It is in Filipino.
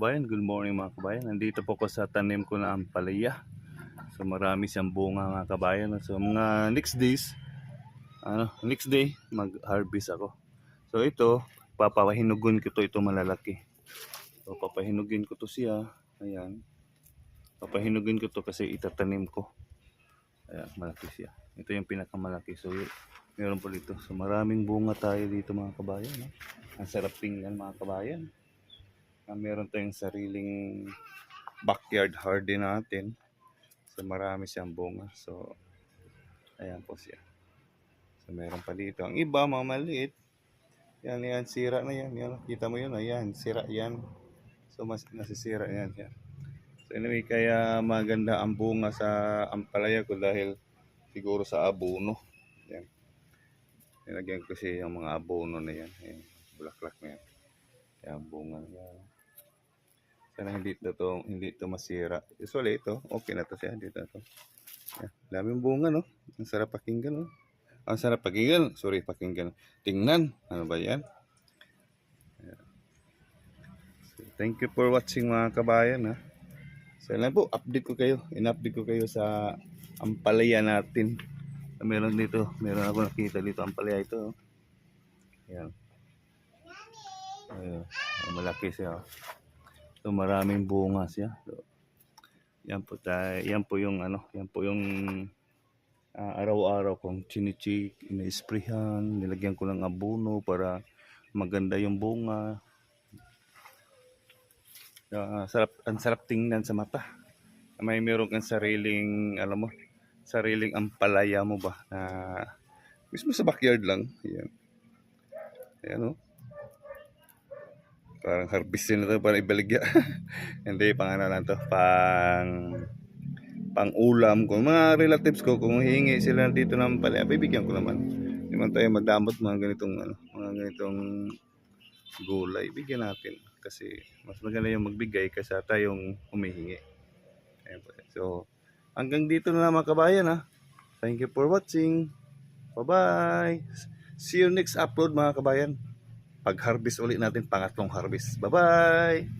kabayan, good morning mga kabayan. Nandito po ko sa tanim ko na ampalaya. So marami siyang bunga mga kabayan. So mga next day mag-harvest ako. So ito, papahinugon ko ito malalaki. So papahinugin ko to siya. Ayan. Papahinugin ko to kasi itatanim ko. Ayan, malaki siya. Ito yung pinakamalaki. So meron po dito. So maraming bunga tayo dito mga kabayan. No? Ang sarap tingnan mga kabayan. Meron tayong sariling backyard garden natin. So marami siyang bunga. So ayan po siya. So meron pa dito. Ang iba mga maliit. Yan, sira na yan. Yan. Kita mo yun, ayan, sira yan. So mas nasisira yan. Yan. So anyway, kaya maganda ang bunga sa ampalaya ko dahil siguro sa abono. Yan. Nilagyan ko siya yung mga abono na yan. Ayan. Bulaklak na yan. Yan, bunga yan. Sana hindi ito masira. Usually ito, okay na to siya dito to. Yeah, daming bunga no. Ang sarap pakinggan no. Ang sarap pakinggan. Sorry, pakinggan. Tingnan. Ano ba 'yan? Yeah. So, thank you for watching mga kabayan ha. So lang po, In-update ko kayo sa ampalaya natin. Meron ako nakita dito ampalaya ito. Ayan. Ayun, malaki siya. So maraming bunga siya. So, yan po yung araw-araw kong chinichik, ina-sprayhan, nilagyan ko ng abono para maganda yung bunga. Ang sarap tingnan sa mata. Meron kang sariling ampalaya mo ba na mismo sa backyard lang. Ayan. Ayan oh. Parang harvestin na ito para ibaligya. Hindi, pang ano lang to, pang ulam ko. Mga relatives ko, kung hihingi sila dito ng palaya, bibigyan ko naman. Hindi man tayo madamot mga ganitong gulay. Bigyan natin. Kasi mas maganda yung magbigay kasi tayong humihingi. Ayan po. So, hanggang dito na lang mga kabayan ha. Thank you for watching. Bye-bye. See you next upload mga kabayan. Pag-harvest ulit natin, pangatlong harvest. Bye-bye!